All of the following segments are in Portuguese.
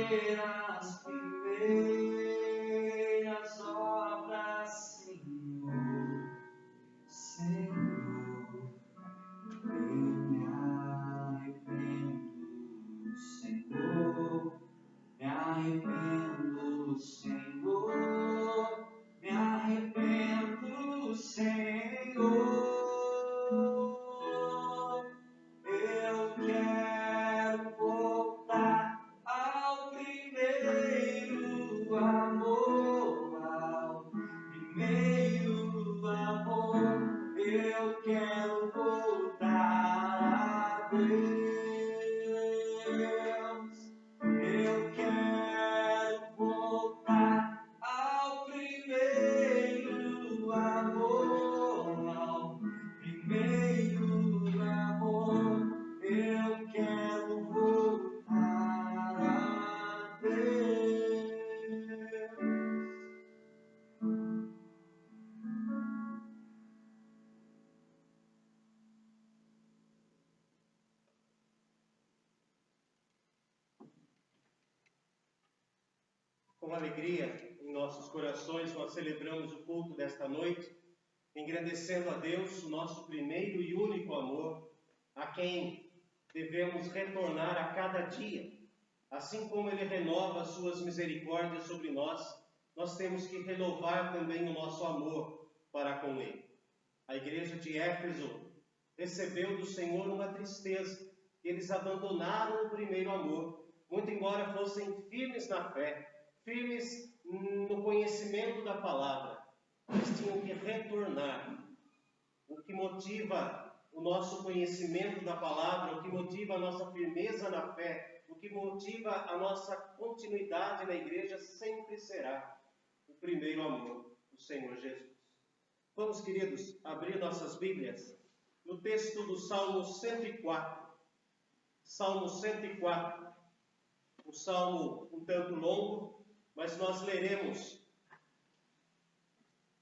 ver as primeiras obras, Senhor, Senhor. Eu me arrependo, Senhor, me arrependo, Senhor, me arrependo, Senhor. Eu quero voltar ao primeiro amor, ao primeiro amor. Eu quero voltar a Deus. Eu quero voltar ao primeiro amor, ao primeiro amor. Eu quero voltar a Deus. Com alegria em nossos corações, nós celebramos o culto desta noite, engrandecendo a Deus, o nosso primeiro e único amor, a quem devemos retornar a cada dia. Assim como Ele renova as suas misericórdias sobre nós, nós temos que renovar também o nosso amor para com Ele. A igreja de Éfeso recebeu do Senhor uma tristeza. Eles abandonaram o primeiro amor, muito embora fossem firmes na fé, firmes no conhecimento da palavra. Eles tinham que retornar. O que motiva o nosso conhecimento da palavra, o que motiva a nossa firmeza na fé, o que motiva a nossa continuidade na igreja sempre será o primeiro amor, o Senhor Jesus. Vamos, queridos, abrir nossas Bíblias no texto do Salmo 104. Salmo 104, um salmo um tanto longo, mas nós leremos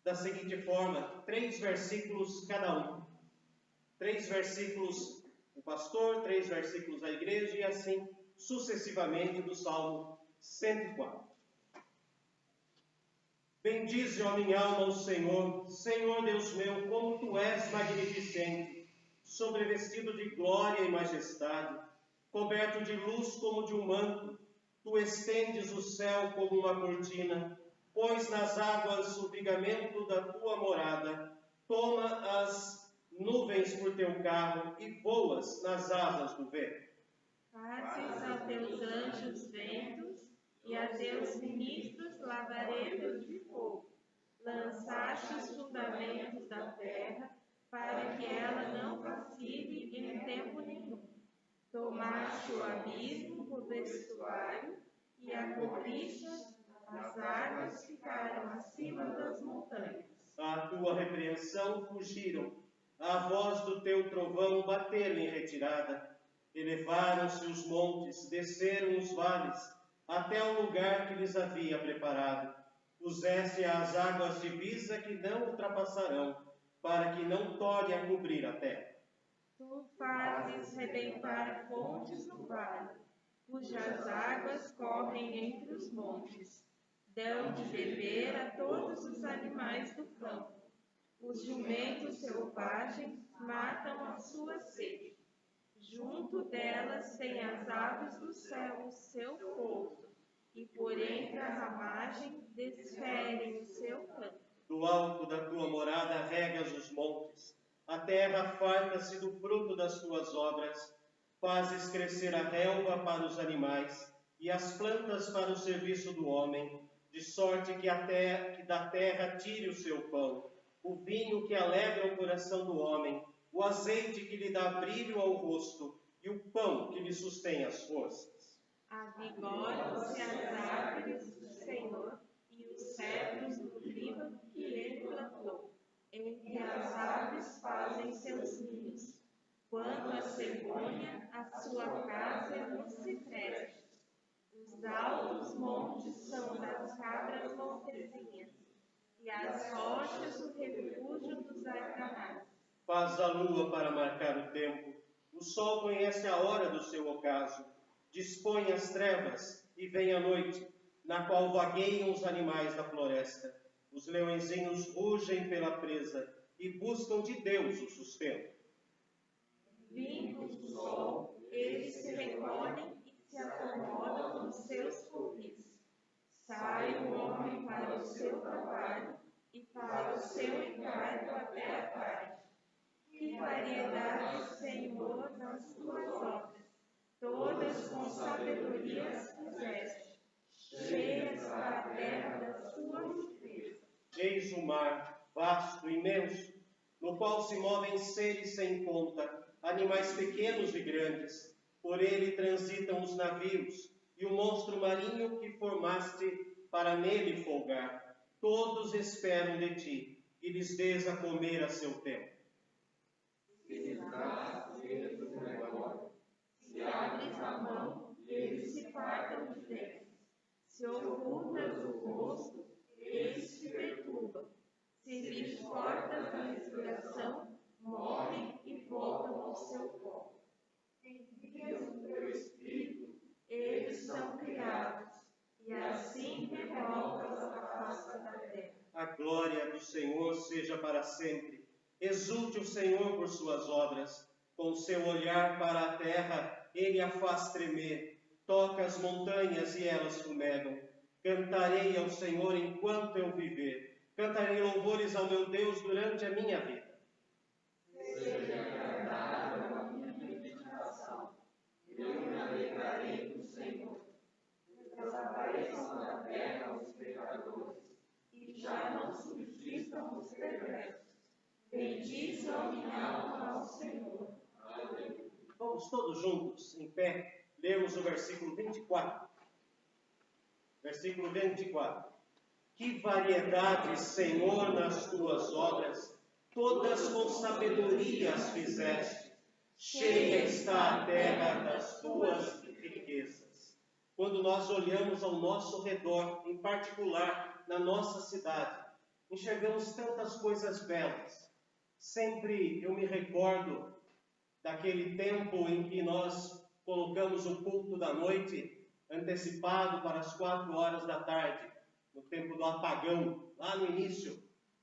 da seguinte forma, 3 versículos cada um. 3 versículos o pastor, 3 versículos a igreja, e assim sucessivamente do Salmo 104. Bendize, ó minha alma, o Senhor. Senhor Deus meu, como Tu és magnificente, sobrevestido de glória e majestade, coberto de luz como de um manto. Tu estendes o céu como uma cortina, pões nas águas o vigamento da Tua morada, toma as nuvens por Teu carro e voas nas asas do vento. Fazes a Teus anjos ventos e a Teus ministros lavaredas de fogo. Lançaste os fundamentos da terra para que ela não vacile em tempo nenhum. Tomaste o abismo por vestuário e a cobriste, as águas ficaram acima das montanhas. À Tua repreensão fugiram, à voz do Teu trovão bateram em retirada. Elevaram-se os montes, desceram os vales, até o lugar que lhes havia preparado. Puseste as águas divisa que não ultrapassarão, para que não torne a cobrir a terra. Tu fazes rebentar fontes no vale, cujas águas correm entre os montes. Dão de beber a todos os animais do campo. Os jumentos selvagens matam a sua sede. Junto delas tem as aves do céu o seu pouso, e por entre a ramagem desferem o seu canto. Do alto da Tua morada regas os montes. A terra farta-se do fruto das Tuas obras. Fazes crescer a relva para os animais e as plantas para o serviço do homem, de sorte que da terra tire o seu pão, o vinho que alegra o coração do homem, o azeite que lhe dá brilho ao rosto e o pão que lhe sustém as forças. Avigoram-se as árvores do Senhor e os cedros do Líbano que ele plantou. Entre as aves fazem seus ninhos. Quanto à cegonha, a sua casa é no cipreste. Os altos montes são das cabras montezinhas, e as rochas o refúgio dos arganazes. Faz a lua para marcar o tempo, o sol conhece a hora do seu ocaso, dispõe as trevas e vem a noite, na qual vagueiam os animais da floresta. Os leõezinhos rugem pela presa e buscam de Deus o sustento. Vindo o sol, eles se recolhem e se acomodam nos seus covis. Sai o homem para o seu trabalho e para o seu encargo até a tarde. Que variedade, Senhor, nas tuas obras! Todas com sabedoria as fizeste, cheias a terra da sua riqueza. Eis o mar, vasto, imenso, no qual se movem seres sem conta, animais pequenos e grandes. Por ele transitam os navios e o monstro marinho que formaste para nele folgar. Todos esperam de ti, e lhes dês a comer a seu tempo. Se abres a mão, eles se fartam de dentro. Se ocultas o rosto, eles se perturbam. Se lhes cortas a respiração, morrem e voltam ao seu pó. Envias o teu espírito, eles são criados, e assim revoltas a face da terra. A glória do Senhor seja para sempre. Exulte o Senhor por suas obras. Com seu olhar para a terra, ele a faz tremer. Toca as montanhas e elas fumegam. Cantarei ao Senhor enquanto eu viver. Cantarei louvores ao meu Deus durante a minha vida. Seja agradável a minha meditação. Eu me alegrarei do Senhor. Desapareçam da terra os pecadores, e já não subsistam os perversos. Bendize a minha alma ao Senhor. Aleluia. Vamos todos juntos, em pé, lermos o versículo 24. Versículo 24. Que variedade, Senhor, nas tuas obras, todas com sabedoria as fizeste. Cheia está a terra das tuas riquezas. Quando nós olhamos ao nosso redor, em particular na nossa cidade, enxergamos tantas coisas belas. Sempre eu me recordo daquele tempo em que nós colocamos o culto da noite antecipado para as 4 horas da tarde, no tempo do apagão, lá no início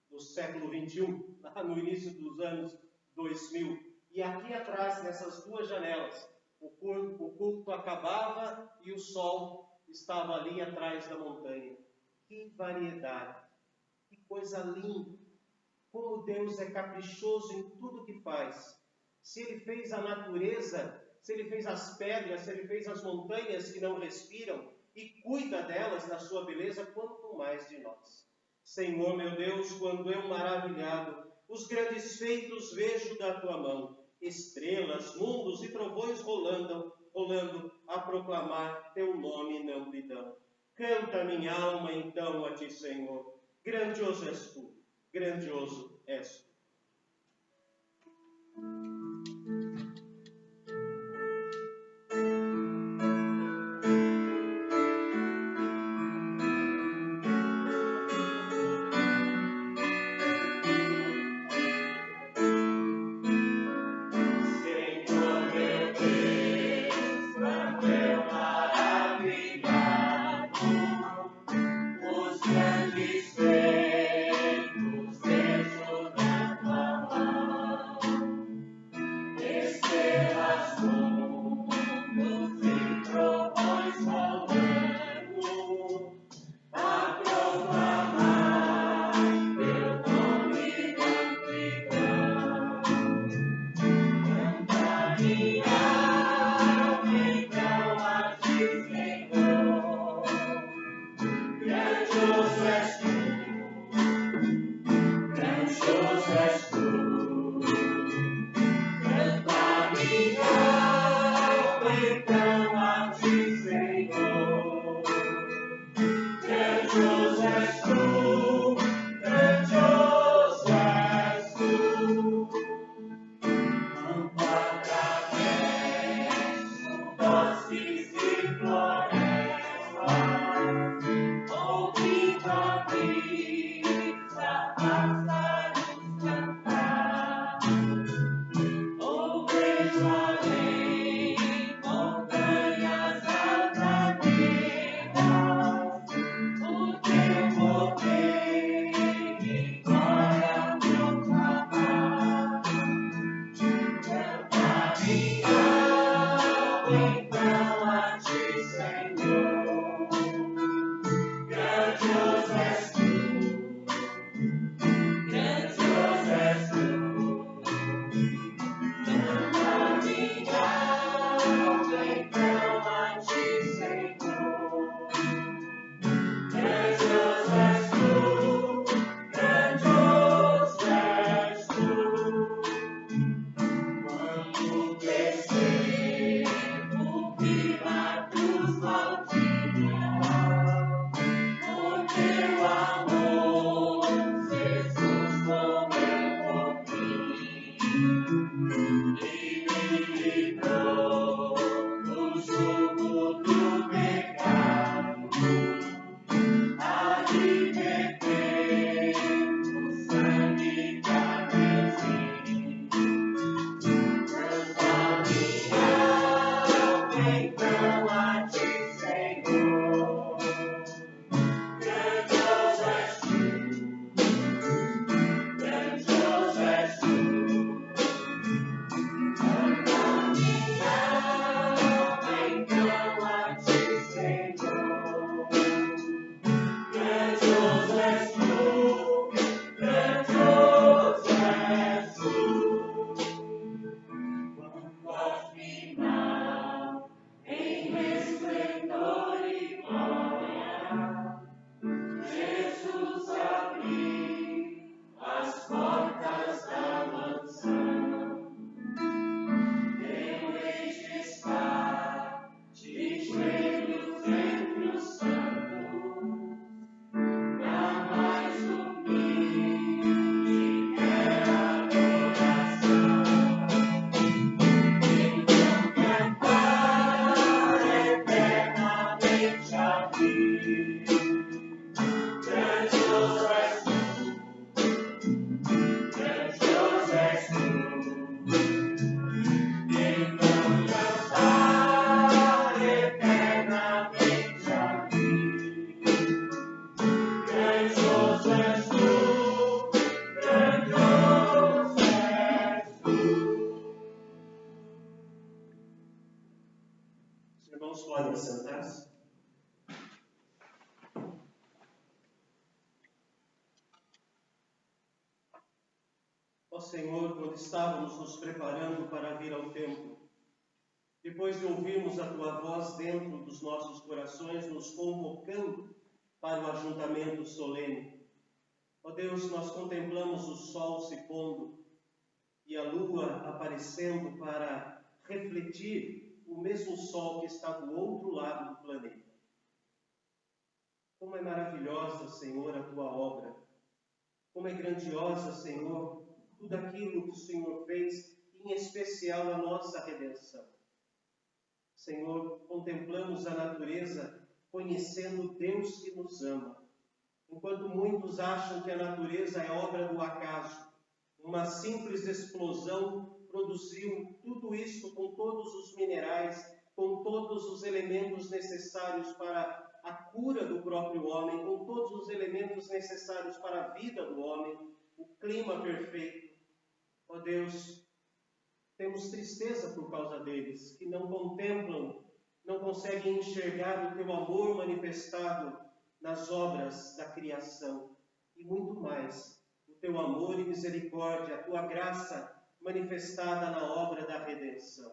do século XXI, lá no início dos anos 2000. E aqui atrás, nessas duas janelas, o culto acabava e o sol estava ali atrás da montanha. Que variedade, que coisa linda! Como Deus é caprichoso em tudo que faz. Se Ele fez a natureza, se Ele fez as pedras, se Ele fez as montanhas que não respiram e cuida delas na sua beleza, quanto mais de nós. Senhor meu Deus, quando eu maravilhado os grandes feitos vejo da tua mão, estrelas, mundos e trovões rolando a proclamar teu nome na amplidão. Canta minha alma então a ti, Senhor. Grandioso és tu, grandioso és tu. então a ti, Senhor. Grandioso és tu, grandioso és tu. Canta minha alma então a ti, Senhor. Grandioso és tu, grandioso és tu. Quando descer o clima dos maldinhos, o teu amor, Jesus, morreu por mim e me livrou do jugo do pecado. Ali beber o sangue carmesim. Canta minha alma então a ti, Senhor. Grandioso és tu, grandioso és tu. Canta minha alma então a ti, Senhor. Grandioso és tu, grandioso és tu. Voz final em resplendor e glória, Jesus abriu as portas da mansão. Eu hei de estar de joelhos entre os santos, na mais humilde e bela adoração. Então cantar eternamente a ti. Grandioso és tu, grandioso és tu. Então cantar eternamente a ti. Grandioso és tu, grandioso és tu. Os irmãos podem sentar-se. Ó Senhor, quando estávamos nos preparando para vir ao templo, depois de ouvirmos a Tua voz dentro dos nossos corações, nos convocando para o ajuntamento solene, ó Deus, nós contemplamos o sol se pondo e a lua aparecendo para refletir o mesmo sol que está do outro lado do planeta. Como é maravilhosa, Senhor, a Tua obra. Como é grandiosa, Senhor, tudo aquilo que o Senhor fez, em especial a nossa redenção. Senhor, contemplamos a natureza conhecendo Deus que nos ama. Enquanto muitos acham que a natureza é obra do acaso, uma simples explosão produziu tudo isso com todos os minerais, com todos os elementos necessários para a cura do próprio homem, com todos os elementos necessários para a vida do homem, o clima perfeito. Ó Deus, temos tristeza por causa deles, que não contemplam, não conseguem enxergar o Teu amor manifestado nas obras da criação. E muito mais, o Teu amor e misericórdia, a Tua graça manifestada na obra da redenção.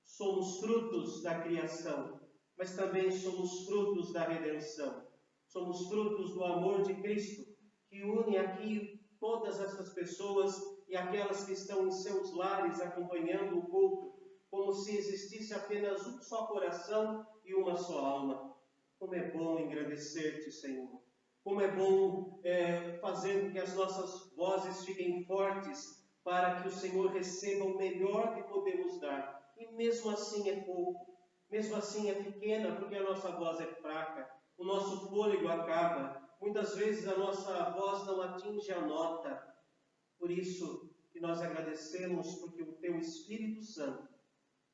Somos frutos da criação, mas também somos frutos da redenção. Somos frutos do amor de Cristo, que une aqui todas essas pessoas e aquelas que estão em seus lares acompanhando o culto, como se existisse apenas um só coração e uma só alma. Como é bom engrandecer-te, Senhor. Como é bom fazer com que as nossas vozes fiquem fortes para que o Senhor receba o melhor que podemos dar. E mesmo assim é pouco, mesmo assim é pequena, porque a nossa voz é fraca, o nosso fôlego acaba. Muitas vezes a nossa voz não atinge a nota. Por isso que nós agradecemos, porque o Teu Espírito Santo,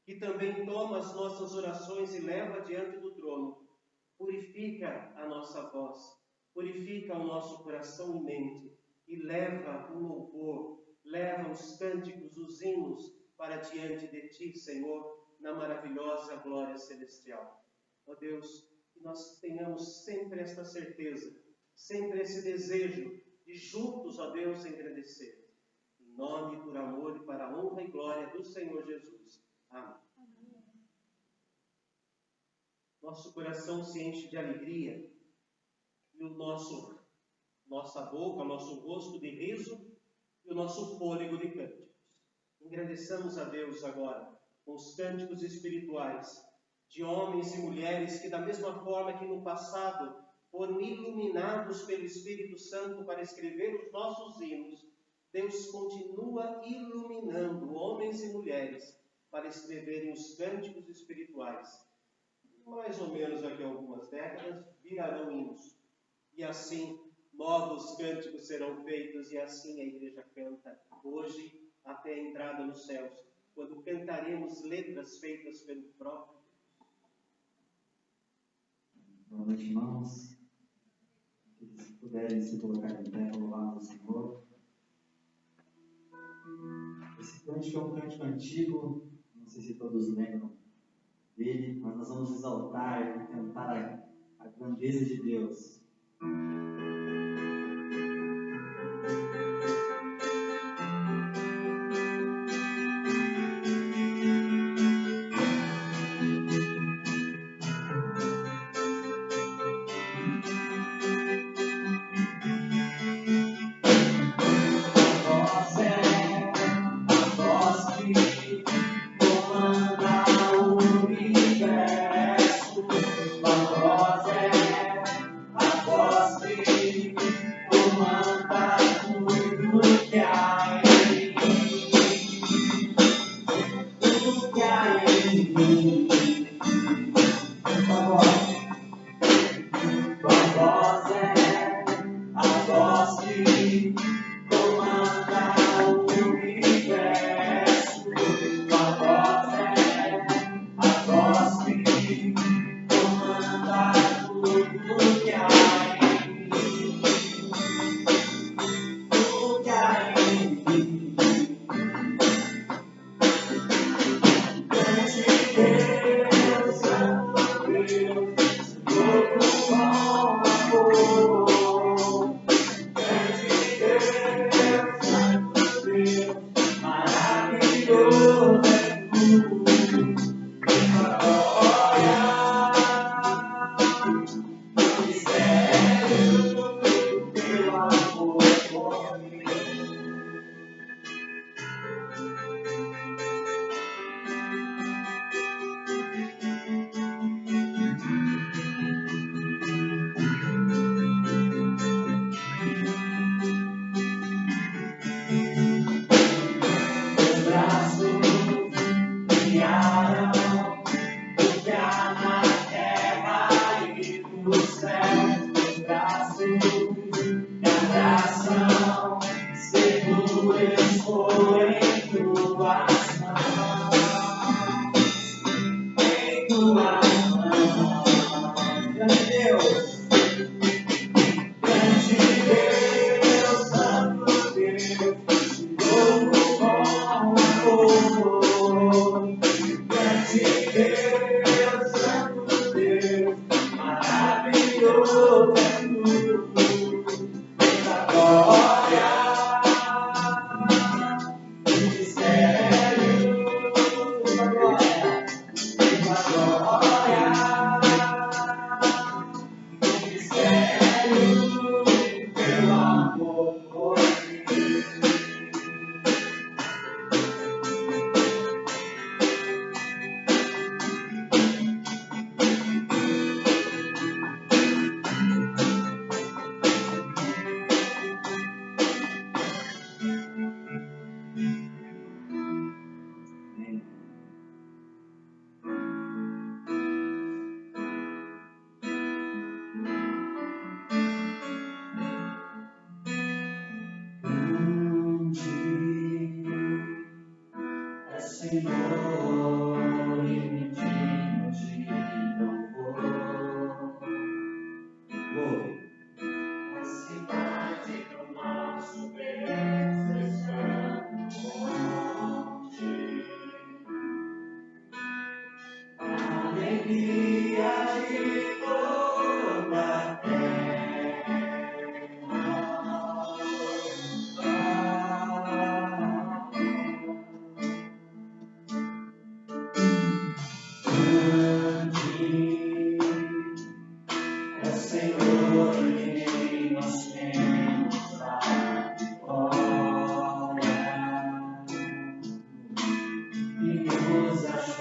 que também toma as nossas orações e leva diante do trono, purifica a nossa voz, purifica o nosso coração e mente, e leva o louvor, leva os cânticos, os hinos para diante de Ti, Senhor, na maravilhosa glória celestial. Ó Deus, que nós tenhamos sempre esta certeza, sempre esse desejo de juntos, ó Deus, engrandecer. Em nome, por amor e para a honra e glória do Senhor Jesus. Amém. Nosso coração se enche de alegria e o nossa boca, nosso rosto de riso e o nosso fôlego de cânticos. Engrandeçamos a Deus agora com os cânticos espirituais de homens e mulheres que, da mesma forma que no passado foram iluminados pelo Espírito Santo para escrever os nossos hinos, Deus continua iluminando homens e mulheres para escreverem os cânticos espirituais. Mais ou menos daqui a algumas décadas virarão hinos. E assim novos cânticos serão feitos, e assim a igreja canta hoje até a entrada nos céus, quando cantaremos letras feitas pelo próprio Deus. Boa noite, irmãos. Se puderem se colocar em pé, louvamos o Senhor. Esse cântico é um cântico antigo, não sei se todos lembram dele, mas nós vamos exaltar e cantar a grandeza de Deus.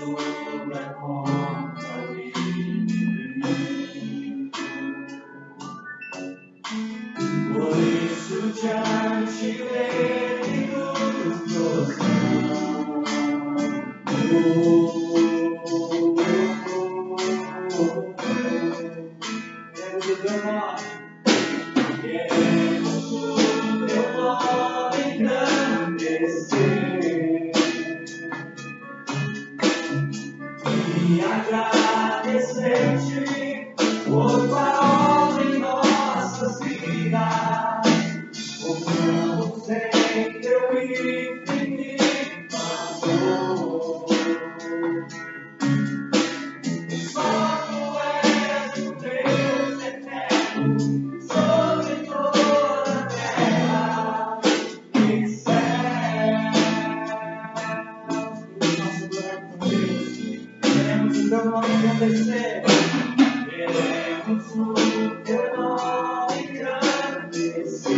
luta contra o inimigo. Por isso diante dele nos prostramos. Queremos o teu nome. Queremos o teu nome engrandecer e agradecer-te por tua obra em nossas vidas. Confiamos em teu infinito amor. Só tu és o Deus eterno sobre toda a terra e céus. Nosso glória a Deus. Queremos o teu nome engrandecer. Queremos o teu nome engrandecer.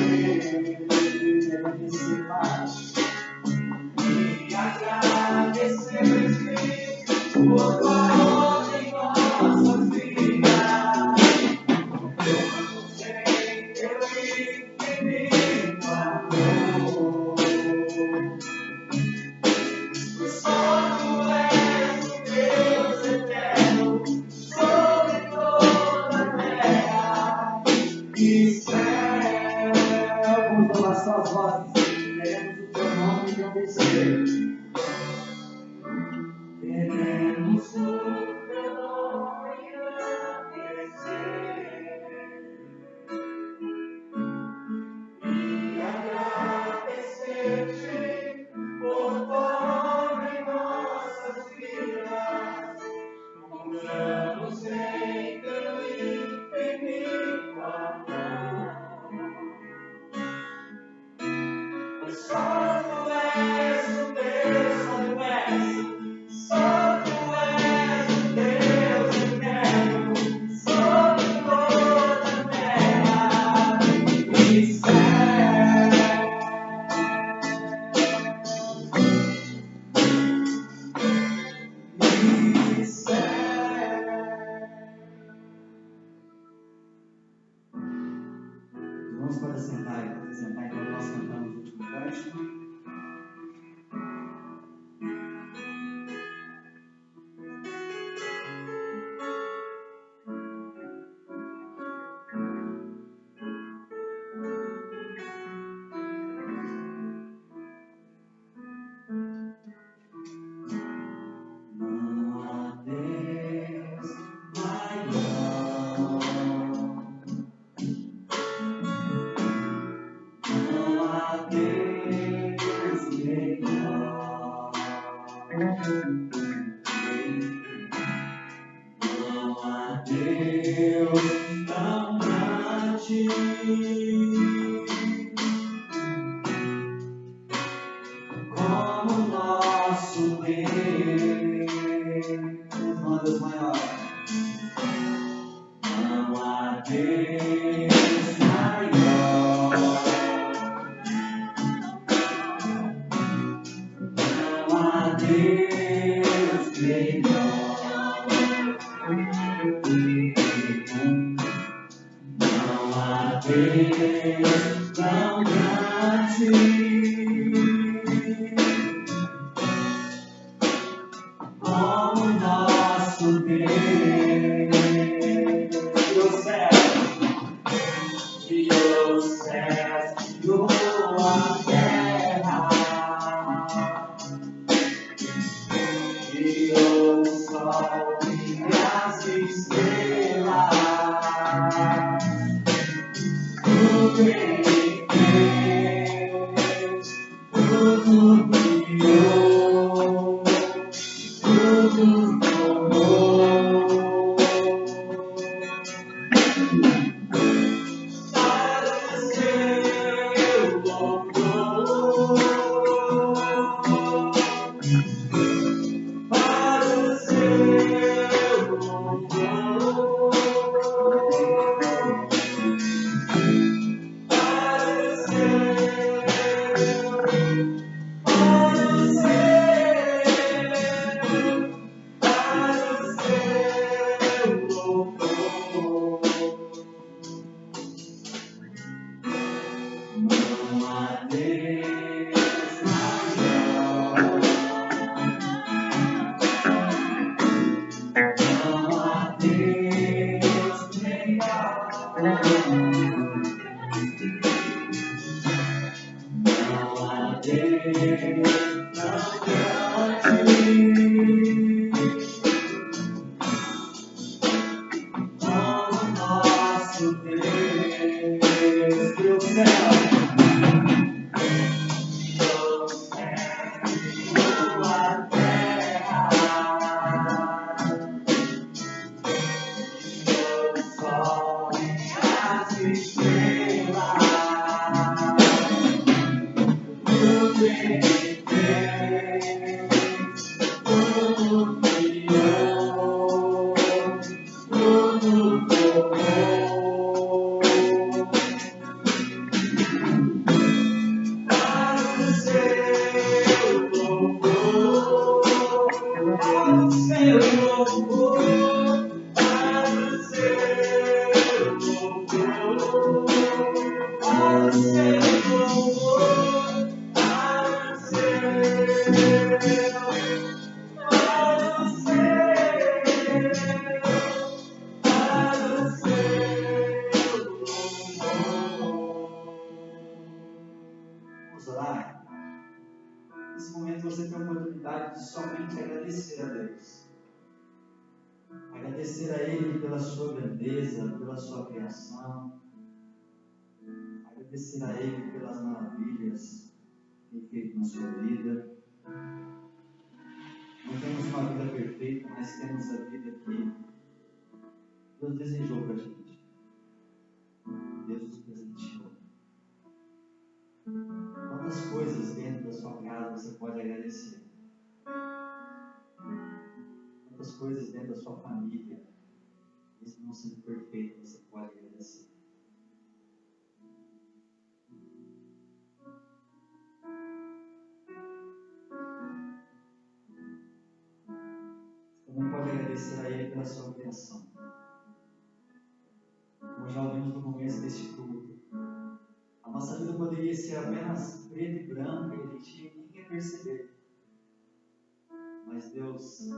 Agradecer, Pai. E agradecer-te por tua obra em nossas vidas. Confiamos em teu infinito amor. Só tu és o Deus eterno sobre toda a terra e céu. Vamos louvar suas vozes. Queremos o teu nome engrandecer. Queremos o teu nome engrandecer e agradecer-te por tua obra em nossas vidas. Confiamos em teu infinito amor. Pois só tu és o Deus, só tu és. Só tu és o Deus eterno sobre toda a terra e céu. E céu. Vamos para sentar enquanto nós cantamos o último cântico. Não há Deus maior. Não há Deus melhor. Não há Deus tão grande como nosso Deus. Não há Deus maior. Não há Deus maior. Não há Deus melhor. Não há Deus tão grande como nosso Deus. E os céus e a terra e o sol e as estrelas, tudo em Deus, tudo criou, tudo formou. Para o seu louvor, para o seu louvor, para Vamos orar? Nesse momento você tem a oportunidade de somente agradecer a Deus. Agradecer a Ele pela sua grandeza, pela sua criação. Agradecer a Ele pelas maravilhas que tem feito na sua vida. Não temos uma vida perfeita, mas temos a vida que Deus desejou para a gente. Deus nos presenteou. Quantas coisas dentro da sua casa você pode agradecer? Quantas coisas dentro da sua família, mesmo não sendo perfeito, você pode agradecer? Você também pode agradecer a Ele pela sua criação. Como já ouvimos no começo deste culto, a nossa vida poderia ser apenas preta e branca e a gente nem ia perceber. Mas Deus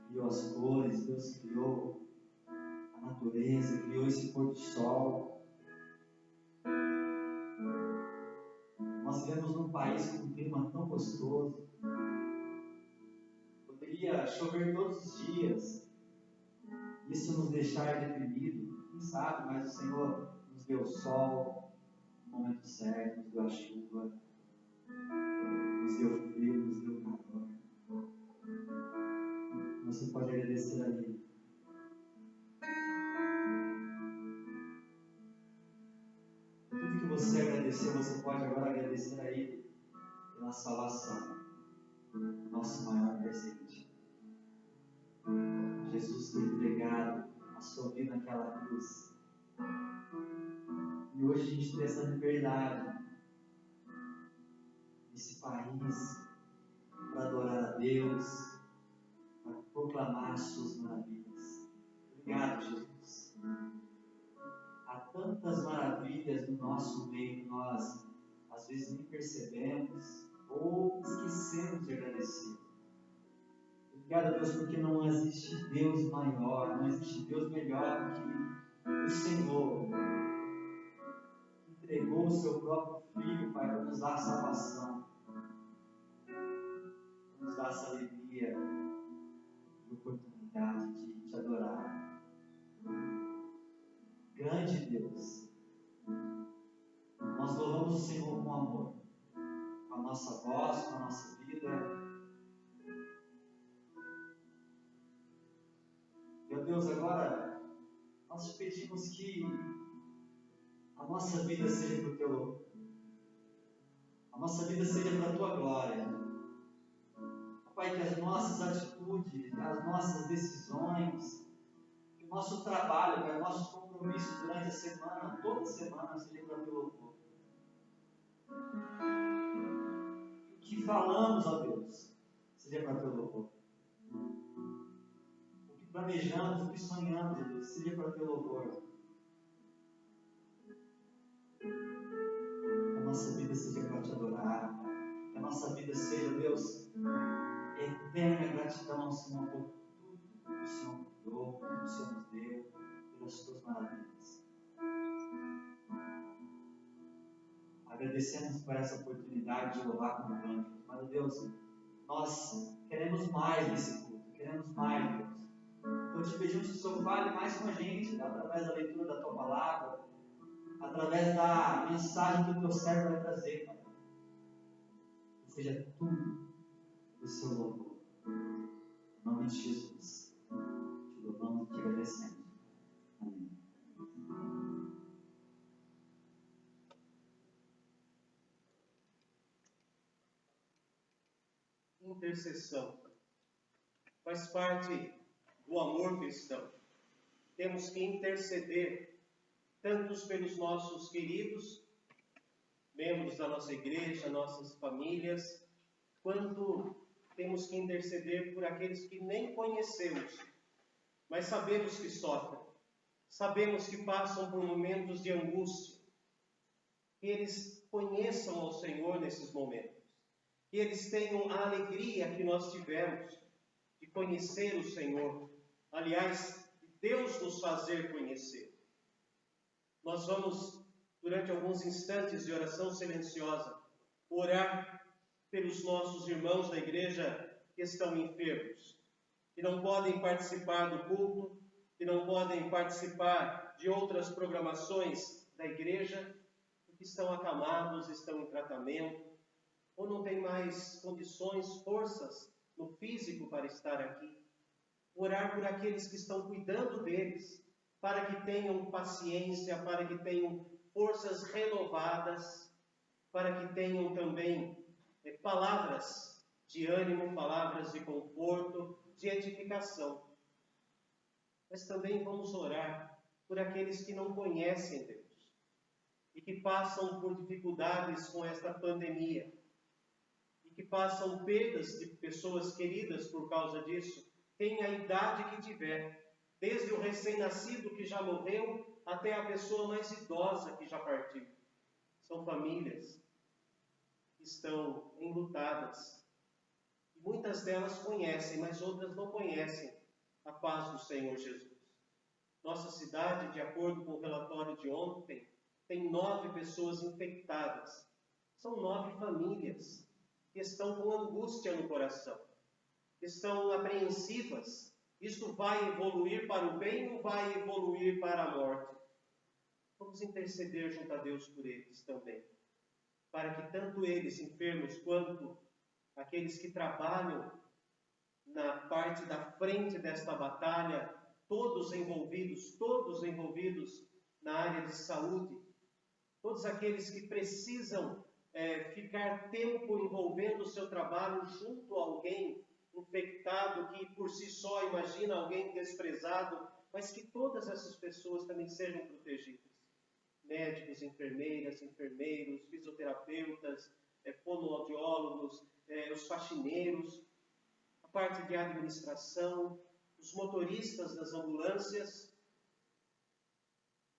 criou as cores, Deus criou a natureza, criou esse pôr do sol. Nós vivemos num país com um clima tão gostoso. Poderia chover todos os dias, isso nos deixar deprimido, quem sabe, mas o Senhor nos deu o sol no momento certo, nos deu a chuva, nos deu frio, nos deu calor. Você pode agradecer a Ele. Tudo que você agradeceu, você pode agora agradecer a Ele pela salvação. Nosso maior presente. Jesus ter entregado a sua vida naquela cruz. E hoje a gente tem essa liberdade nesse país para adorar a Deus, para proclamar as suas maravilhas. Obrigado, Jesus. Há tantas maravilhas no nosso meio que nós às vezes nem percebemos ou esquecemos de agradecer. Obrigado, Deus, porque não existe Deus maior, não existe Deus melhor que o Senhor. Entregou o seu próprio Filho, Pai, para nos dar salvação, para nos dar essa alegria e oportunidade de te adorar. Grande Deus, nós louvamos o Senhor com amor, com a nossa voz, com a nossa vida. Meu Deus, agora nós te pedimos que a nossa vida seja para o teu louvor, a nossa vida seja para a tua glória. Pai, que as nossas atitudes, as nossas decisões, que o nosso trabalho, Pai, nossos compromissos durante a semana, toda semana, seja para o teu louvor. O que falamos, ó Deus, seja para o teu louvor. O que planejamos, o que sonhamos, ó Deus, seja para o teu louvor. Que a nossa vida seja para te adorar. Que a nossa vida seja, Deus, eterna gratidão ao Senhor por tudo que o Senhor criou, por tudo que o Senhor nos deu, pelas suas maravilhas. Agradecemos por essa oportunidade de louvar como cântico. Mas, Deus, nós queremos mais desse culto, queremos mais, Deus. Então te pedimos que o Senhor fale mais com a gente, através da leitura da tua palavra, através da mensagem que o teu servo vai trazer, Pai. Que seja tudo do seu louvor. Em nome de Jesus, te louvamos e te agradecemos. Amém. Intercessão faz parte do amor cristão. Temos que interceder tanto pelos nossos queridos, membros da nossa igreja, nossas famílias, quanto temos que interceder por aqueles que nem conhecemos, mas sabemos que sofrem, sabemos que passam por momentos de angústia. Que eles conheçam ao Senhor nesses momentos, que eles tenham a alegria que nós tivemos de conhecer o Senhor. Aliás, Deus nos fazer conhecer. Nós vamos, durante alguns instantes de oração silenciosa, orar pelos nossos irmãos da igreja que estão enfermos, que não podem participar do culto, que não podem participar de outras programações da igreja, porque estão acamados, estão em tratamento, ou não têm mais condições, forças no físico para estar aqui. Orar por aqueles que estão cuidando deles, para que tenham paciência, para que tenham forças renovadas, para que tenham também palavras de ânimo, palavras de conforto, de edificação. Mas também vamos orar por aqueles que não conhecem Deus e que passam por dificuldades com esta pandemia e que passam perdas de pessoas queridas por causa disso, tem a idade que tiver, desde o recém-nascido que já morreu até a pessoa mais idosa que já partiu. São famílias que estão enlutadas. E muitas delas conhecem, mas outras não conhecem a paz do Senhor Jesus. Nossa cidade, de acordo com o relatório de ontem, tem 9 pessoas infectadas. São 9 famílias que estão com angústia no coração, que estão apreensivas. Isto vai evoluir para o bem ou vai evoluir para a morte? Vamos interceder junto a Deus por eles também, para que tanto eles enfermos quanto aqueles que trabalham na parte da frente desta batalha, todos envolvidos na área de saúde, todos aqueles que precisam ficar tempo envolvendo o seu trabalho junto a alguém infectado, que por si só imagina alguém desprezado, mas que todas essas pessoas também sejam protegidas. Médicos, enfermeiras, enfermeiros, fisioterapeutas, fonoaudiólogos, os faxineiros, a parte de administração, os motoristas das ambulâncias,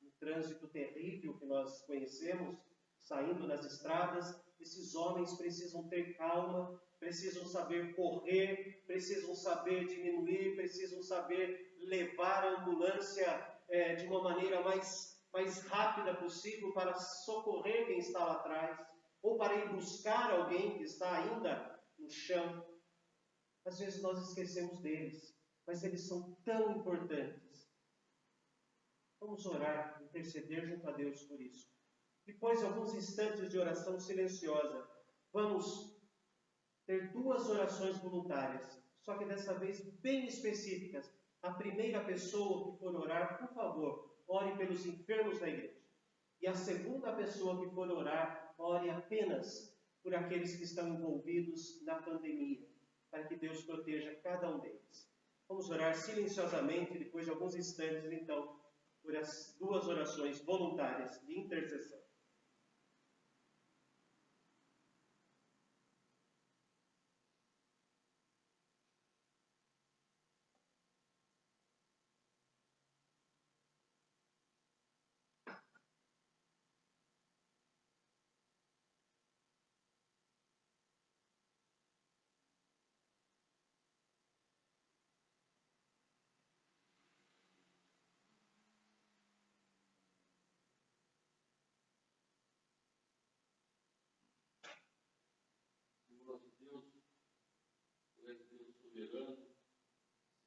o trânsito terrível que nós conhecemos, saindo nas estradas. Esses homens precisam ter calma, precisam saber correr, precisam saber diminuir, precisam saber levar a ambulância de uma maneira mais rápida possível para socorrer quem está lá atrás, ou para ir buscar alguém que está ainda no chão. Às vezes nós esquecemos deles, mas eles são tão importantes. Vamos orar, interceder junto a Deus por isso. Depois de alguns instantes de oração silenciosa, vamos ter 2 orações voluntárias, só que dessa vez bem específicas. A primeira pessoa que for orar, por favor, ore pelos enfermos da igreja. E a segunda pessoa que for orar, ore apenas por aqueles que estão envolvidos na pandemia, para que Deus proteja cada um deles. Vamos orar silenciosamente, depois de alguns instantes, então, por as 2 orações voluntárias de intercessão. Nosso Deus, Tu és Deus soberano,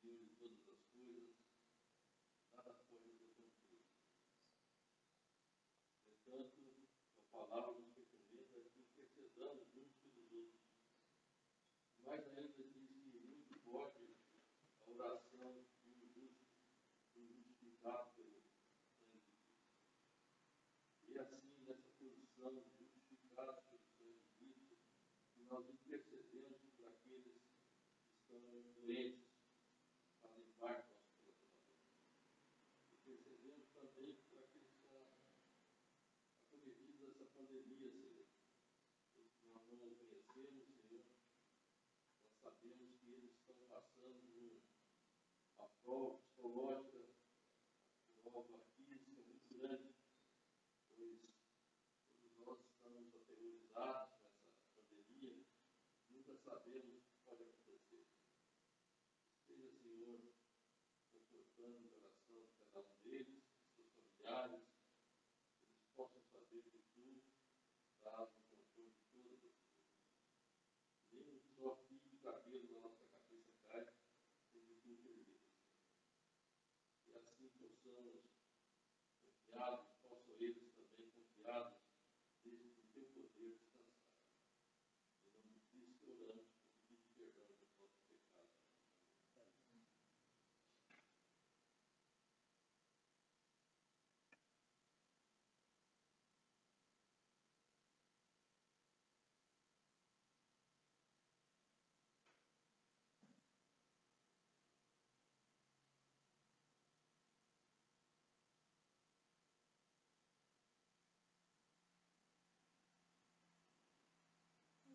Senhor de todas as coisas, nada foge do teu controle. Portanto, a palavra nos recomenda que intercedamos uns pelos outros. Mas ainda diz que muito pode a oração de um justo, do justificado pelo sangue de Cristo. E assim, nessa posição de justificados pelo sangue de Cristo, nós intercedemos por aqueles que estão doentes, fazem parte do nosso relacionamento. Intercedemos também por aqueles que são acometidos dessa pandemia, Senhor. Nós não o conhecemos, Senhor. Nós sabemos que eles estão passando uma prova psicológica, uma prova física muito grande, pois todos nós estamos aterrorizados com essa pandemia, nunca sabemos o que pode acontecer. Seja, Senhor, confortando o coração de cada um deles, seus familiares, que eles possam saber que tu estás no controle de todas as coisas. Nem um só fio de cabelo na nossa cabeça cai, sem que tu intervir. E assim possamos, confiados, possam eles também confiados, desde que o teu poder descansar. Em nome de Cristo oramos, pedindo perdão dos nossos pecados.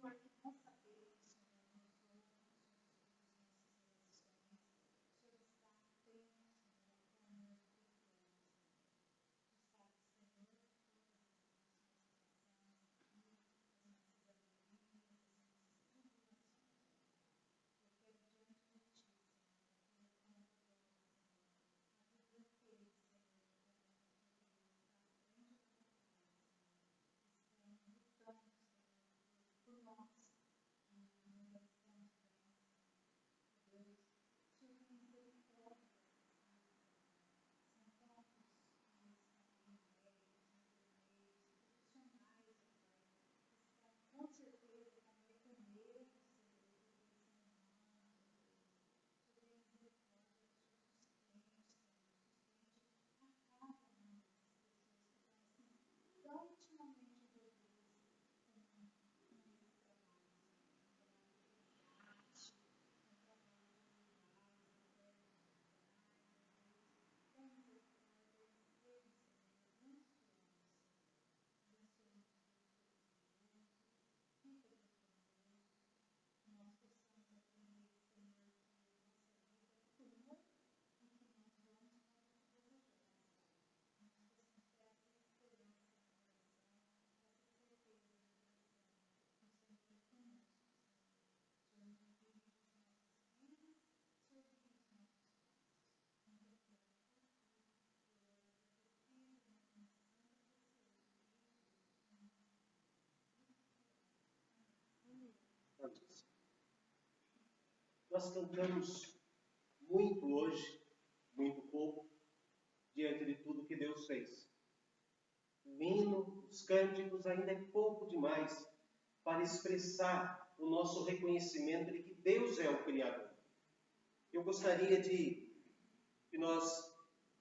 Senhor, que nós sabemos, Senhor, nos outros, Senhor, nas nossas relações, o Senhor está atento, Senhor, ao clamor do teu povo, Senhor. Tu sabes, Senhor, todas as nossas passagens, as nossas alegrias, as nossas tribulações. Eu quero diante de ti, Senhor, a tua conta agora, Senhor, a vida daqueles, Senhor, que podemos, Senhor, está à frente da tua casa, Senhor, estão lutando, Senhor, por nós, e nunca estamos bem, Senhor. Deus, o Senhor tem misericórdia dessas vidas, Senhor. São tantos que estão aí, médicos, enfermeiros, profissionais, ó Pai, que estão com certeza também com medo, Senhor, do que vai ser amanhã, Deus. O Senhor tem misericórdia, o Senhor sustente, Senhor, sustente a cada uma dessas pessoas que estão assim, tão intimamente envolvidas com esse trabalho, Senhor, um trabalho de resgate, um trabalho de cuidados através dos hospitais, ó Deus. Tem misericórdia deles, Senhor, abençoa-nos, Senhor. Abençoa-nos, Deus, todos juntos, fica junto conosco, que nós possamos aprender, Senhor, que a nossa vida é tua e que nós vamos para onde tu desejares, Pai. Que nós possamos ter essa esperança no coração, essa certeza no coração, que o Senhor é conosco, Senhor. O Senhor dirige as nossas vidas, o Senhor dirige os nossos passos. Muito obrigada por tudo. Eu oro agradecida no nome santo e precioso de Jesus. Amém. Amém. Amém. Nós cantamos muito hoje, muito pouco, diante de tudo que Deus fez. O hino, os cânticos ainda é pouco demais para expressar o nosso reconhecimento de que Deus é o Criador. Eu gostaria de que nós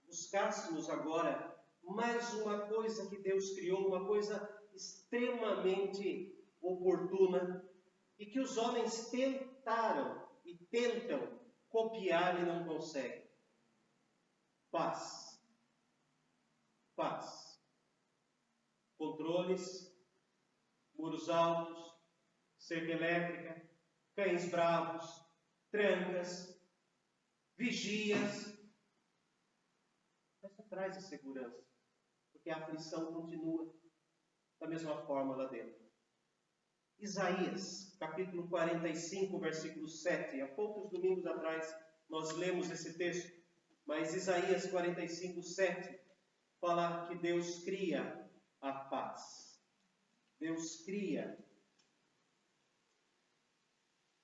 buscássemos agora mais uma coisa que Deus criou, uma coisa extremamente oportuna e que os homens tentaram e tentam copiar e não conseguem. Paz. Paz. Controles, muros altos, cerca elétrica, cães bravos, trancas, vigias. Mas não traz a segurança, porque a aflição continua da mesma forma lá dentro. Isaías, capítulo 45, versículo 7. Há poucos domingos atrás nós lemos esse texto, mas Isaías 45, 7 fala que Deus cria a paz. Deus cria.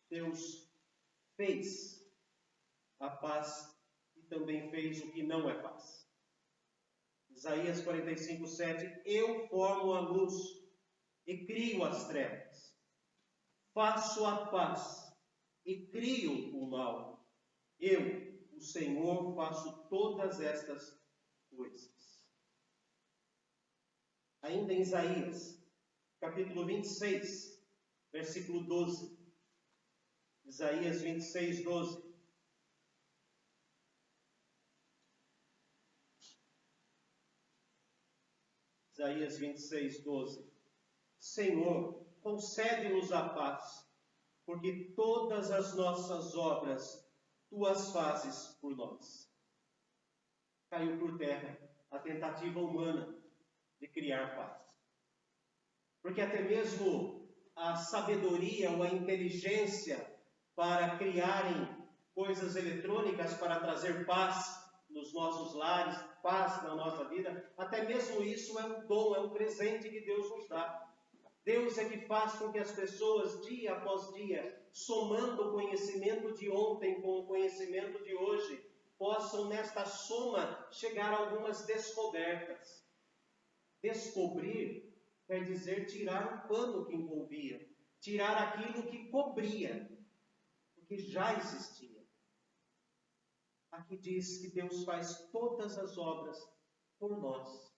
Deus fez a paz e também fez o que não é paz. Isaías 45, 7. Eu formo a luz e crio as trevas. Faço a paz e crio o mal. Eu, o Senhor, faço todas estas coisas. Ainda em Isaías, capítulo 26, versículo 12. Isaías 26, 12. Isaías 26, 12. Senhor, concede-nos a paz, porque todas as nossas obras tu as fazes por nós. Caiu por terra a tentativa humana de criar paz. Porque até mesmo a sabedoria ou a inteligência para criarem coisas eletrônicas para trazer paz nos nossos lares, paz na nossa vida, até mesmo isso é um dom, é um presente que Deus nos dá. Deus é que faz com que as pessoas, dia após dia, somando o conhecimento de ontem com o conhecimento de hoje, possam nesta soma chegar a algumas descobertas. Descobrir quer dizer tirar o pano que envolvia, tirar aquilo que cobria, porque já existia. Aqui diz que Deus faz todas as obras por nós.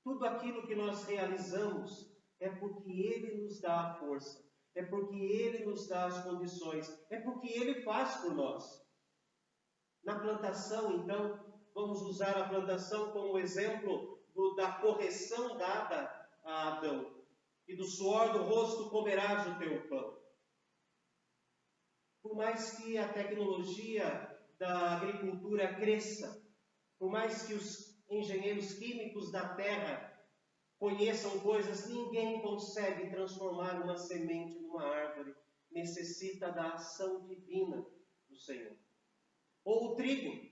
Tudo aquilo que nós realizamos é porque Ele nos dá a força, é porque Ele nos dá as condições, é porque Ele faz por nós. Na plantação, então, vamos usar a plantação como exemplo da correção dada a Adão. E do suor do rosto comerás o teu pão. Por mais que a tecnologia da agricultura cresça, por mais que os engenheiros químicos da terra conheçam coisas, ninguém consegue transformar uma semente numa árvore. Necessita da ação divina do Senhor. Ou o trigo.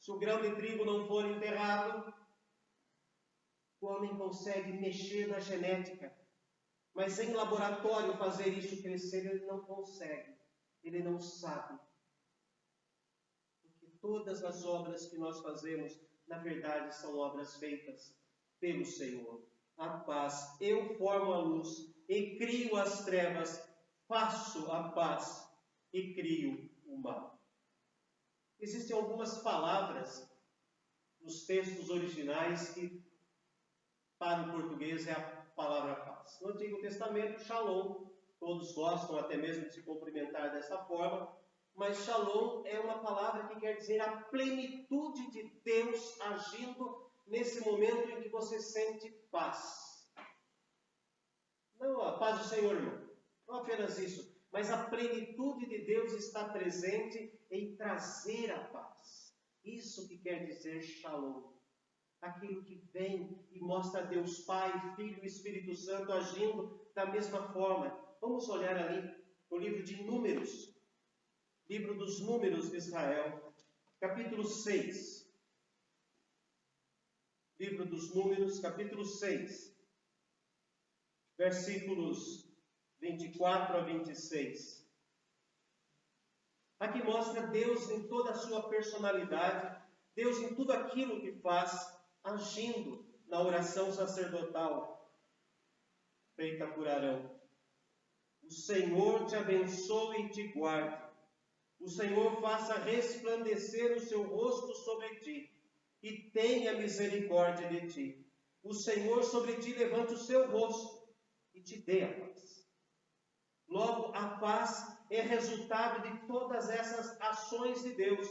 Se o grão de trigo não for enterrado, o homem consegue mexer na genética. Mas em laboratório fazer isso crescer, ele não consegue. Ele não sabe. Porque todas as obras que nós fazemos, na verdade, são obras feitas pelo Senhor. A paz, eu formo a luz e crio as trevas, faço a paz e crio o mal. Existem algumas palavras nos textos originais que, para o português, é a palavra paz. No Antigo Testamento, shalom, todos gostam até mesmo de se cumprimentar dessa forma, mas shalom é uma palavra que quer dizer a plenitude de Deus agindo nesse momento em que você sente paz. Não a paz do Senhor, irmão. Não apenas isso, mas a plenitude de Deus está presente em trazer a paz. Isso que quer dizer shalom. Aquilo que vem e mostra Deus Pai, Filho e Espírito Santo agindo da mesma forma. Vamos olhar ali no livro de Números, livro dos Números de Israel, capítulo 6. Livro dos Números, capítulo 6, versículos 24 a 26. Aqui mostra Deus em toda a sua personalidade, Deus em tudo aquilo que faz, agindo na oração sacerdotal feita por Arão. O Senhor te abençoe e te guarde. O Senhor faça resplandecer o seu rosto sobre ti e tenha misericórdia de ti. O Senhor sobre ti levante o seu rosto e te dê a paz. Logo, a paz é resultado de todas essas ações de Deus: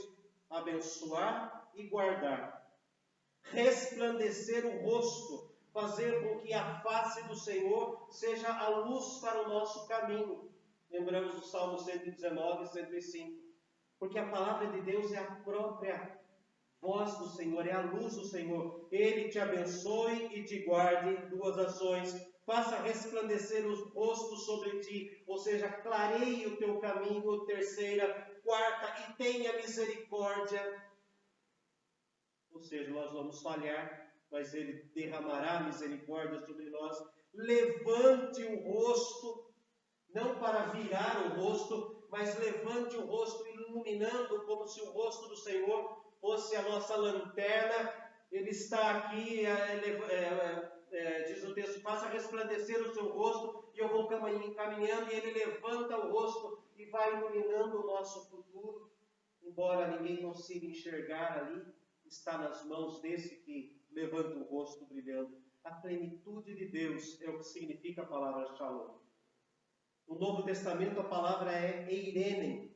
abençoar e guardar. Resplandecer o rosto, fazer com que a face do Senhor seja a luz para o nosso caminho. Lembramos do Salmo 119, 105. Porque a palavra de Deus é a própria voz do Senhor, é a luz do Senhor. Ele te abençoe e te guarde, duas ações. Faça resplandecer o rosto sobre ti, ou seja, clareie o teu caminho. Terceira, quarta, e tenha misericórdia. Ou seja, nós vamos falhar, mas Ele derramará misericórdia sobre nós. Levante o rosto, não para virar o rosto, mas levante o rosto iluminando como se o rosto do Senhor fosse a nossa lanterna. Ele está aqui, diz o texto, faça resplandecer o seu rosto, e eu vou caminhando, e Ele levanta o rosto e vai iluminando o nosso futuro. Embora ninguém consiga enxergar ali, está nas mãos desse que levanta o rosto brilhando. A plenitude de Deus é o que significa a palavra shalom. No Novo Testamento a palavra é eirene,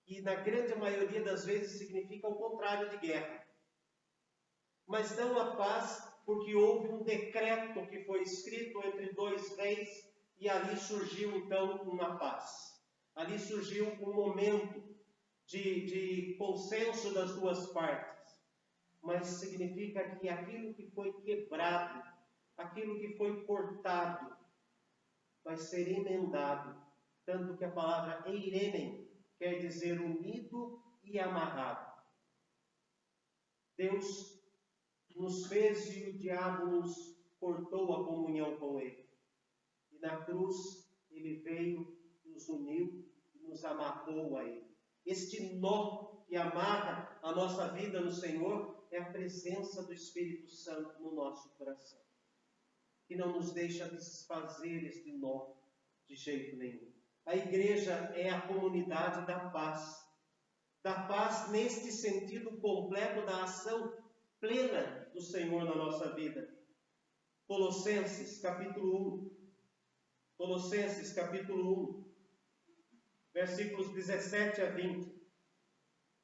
e na grande maioria das vezes significa o contrário de guerra. Mas não a paz, porque houve um decreto que foi escrito entre dois reis, e ali surgiu então uma paz. Ali surgiu um momento de consenso das duas partes, mas significa que aquilo que foi quebrado, aquilo que foi cortado, vai ser emendado. Tanto que a palavra eirenen quer dizer unido e amarrado. Deus nos fez e o diabo nos cortou a comunhão com Ele. E na cruz Ele veio, nos uniu e nos amarrou a Ele. Este nó que amarra a nossa vida no Senhor é a presença do Espírito Santo no nosso coração, que não nos deixa desfazer este nó de jeito nenhum. A igreja é a comunidade da paz neste sentido completo da ação plena do Senhor na nossa vida. Colossenses capítulo 1, versículos 17 a 20.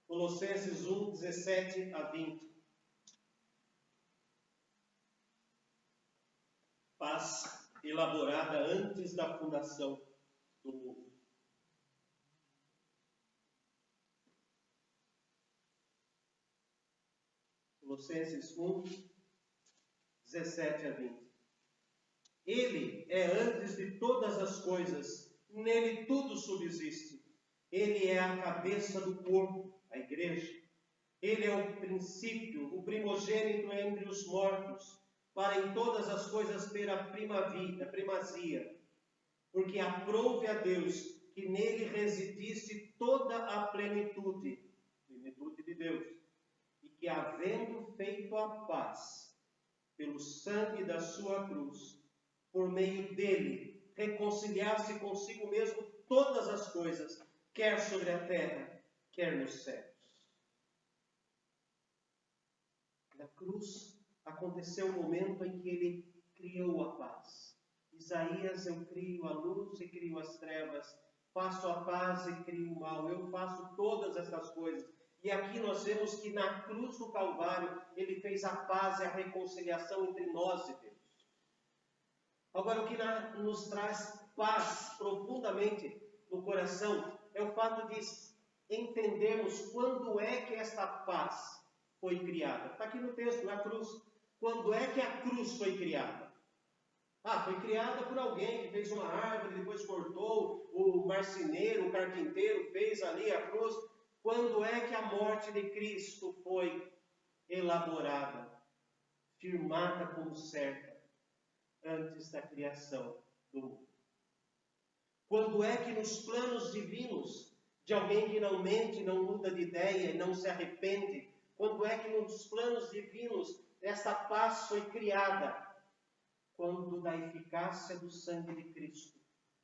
Colossenses 1, 17 a 20. Paz elaborada antes da fundação do mundo. Colossenses 1, 17 a 20. Ele é antes de todas as coisas, nele tudo subsiste. Ele é a cabeça do corpo, a igreja. Ele é o princípio, o primogênito entre os mortos, para em todas as coisas ter a primazia, porque aprouve a Deus que nele residisse toda a plenitude de Deus, e que havendo feito a paz pelo sangue da sua cruz, por meio dele, reconciliar-se consigo mesmo todas as coisas, quer sobre a terra, quer nos céus. Na cruz aconteceu o momento em que ele criou a paz. Isaías, eu crio a luz e crio as trevas, faço a paz e crio o mal, eu faço todas essas coisas. E aqui nós vemos que na cruz do Calvário, ele fez a paz e a reconciliação entre nós e Deus. Agora, o que nos traz paz profundamente no coração é o fato de entendermos quando é que esta paz foi criada. Está aqui no texto, na cruz. Quando é que a cruz foi criada? Foi criada por alguém que fez uma árvore, depois cortou, o marceneiro, o carpinteiro fez ali a cruz. Quando é que a morte de Cristo foi elaborada, firmada como certa? Antes da criação do mundo. Quando é que nos planos divinos de alguém que não mente, não muda de ideia e não se arrepende, quando é que nos planos divinos essa paz foi criada? Quando da eficácia do sangue de Cristo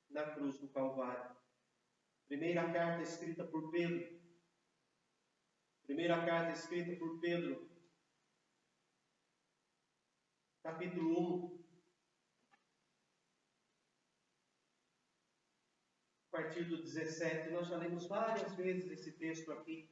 na cruz do Calvário. Primeira carta escrita por Pedro, capítulo 1, a partir do 17, nós já lemos várias vezes esse texto aqui.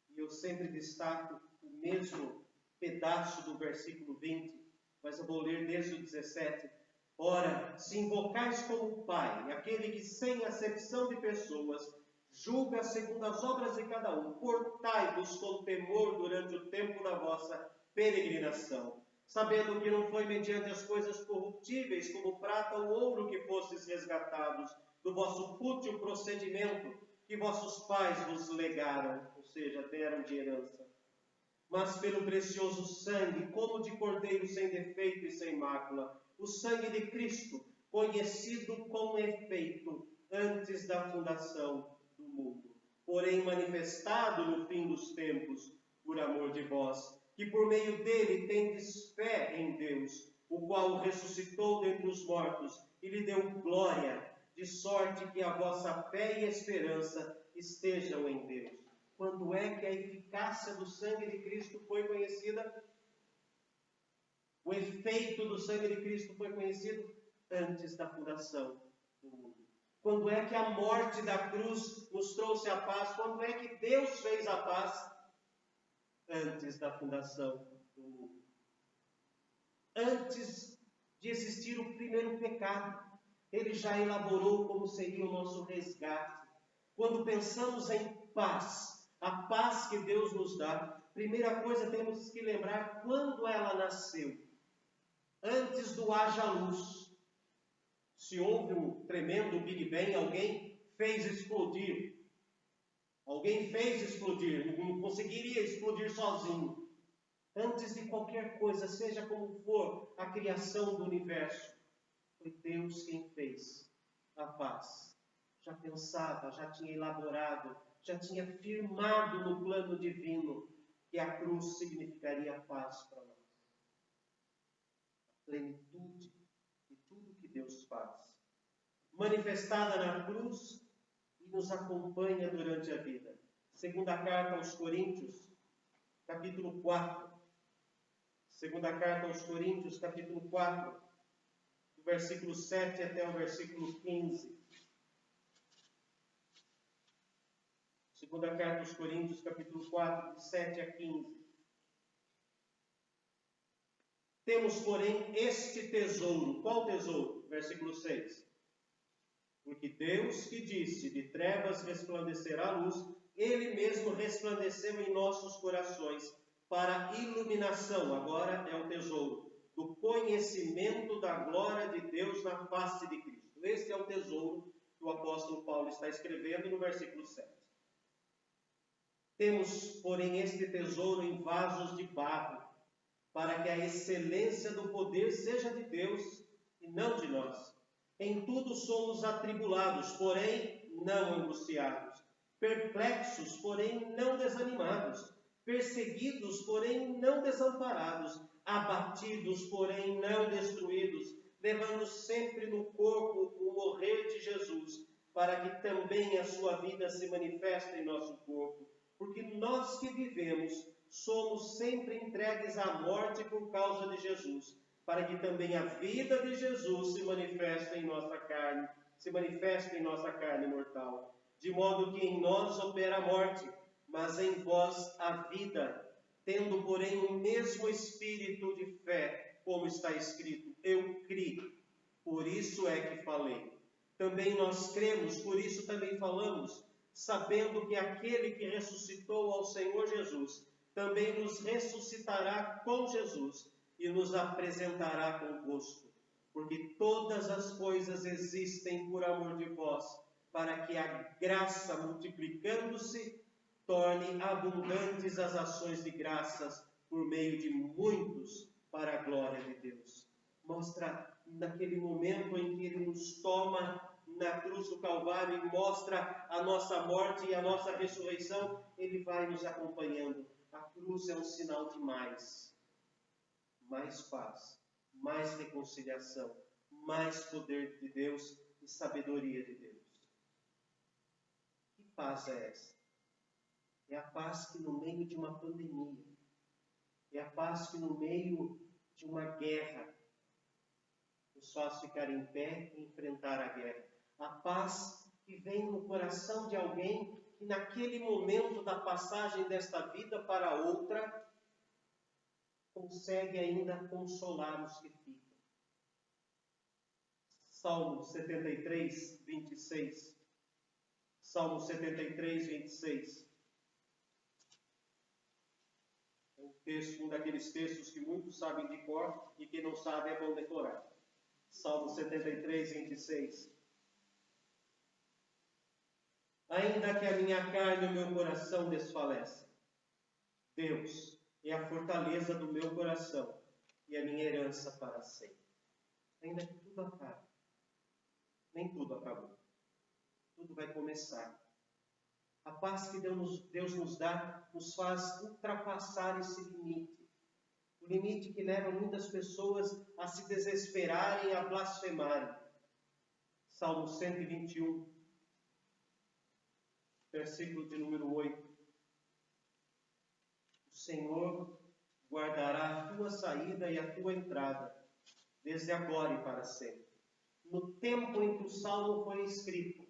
E eu sempre destaco o mesmo pedaço do versículo 20, mas eu vou ler desde o 17. Ora, se invocais como Pai, aquele que sem acepção de pessoas julga segundo as obras de cada um, portai-vos com temor durante o tempo da vossa peregrinação, sabendo que não foi mediante as coisas corruptíveis, como prata ou ouro, que fostes resgatados do vosso fútil procedimento que vossos pais vos legaram, ou seja, deram de herança, mas pelo precioso sangue, como de cordeiro sem defeito e sem mácula, o sangue de Cristo, conhecido com efeito antes da fundação do mundo, porém manifestado no fim dos tempos, por amor de vós, que por meio dele tendes fé em Deus, o qual o ressuscitou dentre os mortos e lhe deu glória, de sorte que a vossa fé e esperança estejam em Deus. Quando é que a eficácia do sangue de Cristo foi conhecida? O efeito do sangue de Cristo foi conhecido antes da fundação do mundo. Quando é que a morte da cruz nos trouxe a paz? Quando é que Deus fez a paz? Antes da fundação do mundo. Antes de existir o primeiro pecado. Ele já elaborou como seria o nosso resgate. Quando pensamos em paz, a paz que Deus nos dá, primeira coisa temos que lembrar quando ela nasceu. Antes do haja luz. Se houve um tremendo Big Bang, alguém fez explodir. Alguém fez explodir, não conseguiria explodir sozinho. Antes de qualquer coisa, seja como for a criação do universo, foi Deus quem fez a paz. Já pensava, já tinha elaborado, já tinha firmado no plano divino que a cruz significaria paz para nós. A plenitude de tudo que Deus faz. Manifestada na cruz e nos acompanha durante a vida. Segunda carta aos Coríntios, capítulo 4. Segunda carta aos Coríntios, capítulo 4, do versículo 7 até o versículo 15. Segunda carta aos Coríntios, capítulo 4, de 7 a 15. Temos, porém, este tesouro. Qual tesouro? Versículo 6. Porque Deus que disse, de trevas resplandecerá a luz, Ele mesmo resplandeceu em nossos corações, para a iluminação, agora é o tesouro, do conhecimento da glória de Deus na face de Cristo. Este é o tesouro que o apóstolo Paulo está escrevendo no versículo 7. Temos, porém, este tesouro em vasos de barro, para que a excelência do poder seja de Deus e não de nós. Em tudo somos atribulados, porém não angustiados, perplexos, porém não desanimados, perseguidos, porém não desamparados, abatidos, porém não destruídos, levando sempre no corpo o morrer de Jesus, para que também a sua vida se manifeste em nosso corpo. Porque nós que vivemos somos sempre entregues à morte por causa de Jesus, para que também a vida de Jesus se manifeste em nossa carne mortal. De modo que em nós opera a morte, mas em vós a vida, tendo porém o mesmo espírito de fé, como está escrito, eu criei, por isso é que falei. Também nós cremos, por isso também falamos, sabendo que aquele que ressuscitou ao Senhor Jesus, também nos ressuscitará com Jesus e nos apresentará convosco. Porque todas as coisas existem por amor de vós, para que a graça, multiplicando-se, torne abundantes as ações de graças por meio de muitos para a glória de Deus. Mostra naquele momento em que Ele nos toma na cruz do Calvário e mostra a nossa morte e a nossa ressurreição, Ele vai nos acompanhando. A cruz é um sinal de mais paz, mais reconciliação, mais poder de Deus e sabedoria de Deus. Que paz é essa? É a paz que no meio de uma pandemia, é a paz que no meio de uma guerra nos faz ficar em pé e enfrentar a guerra. A paz que vem no coração de alguém que naquele momento da passagem desta vida para outra, consegue ainda consolar os que ficam. Salmo 73, 26. Salmo 73, 26. É um daqueles textos que muitos sabem de cor e quem não sabe é bom decorar. Salmo 73, 26. Ainda que a minha carne e o meu coração desfaleçam, Deus é a fortaleza do meu coração e a minha herança para sempre. Ainda que tudo acabe, nem tudo acabou. Tudo vai começar. A paz que Deus nos dá nos faz ultrapassar esse limite. O limite que leva muitas pessoas a se desesperarem e a blasfemarem. Salmo 121, versículo de número 8. O Senhor guardará a tua saída e a tua entrada, desde agora e para sempre. No tempo em que o salmo foi escrito,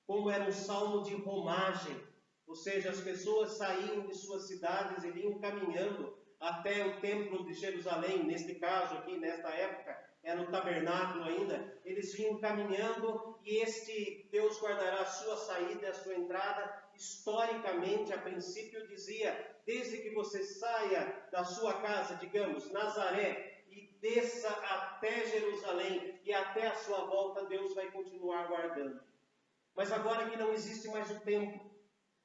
como era um salmo de romagem, ou seja, as pessoas saíam de suas cidades e vinham caminhando até o templo de Jerusalém, neste caso aqui, nesta época, era o tabernáculo ainda, eles vinham caminhando e este Deus guardará a sua saída e a sua entrada. Historicamente, a princípio dizia, desde que você saia da sua casa, digamos, Nazaré, e desça até Jerusalém e até a sua volta, Deus vai continuar guardando. Mas agora que não existe mais o templo,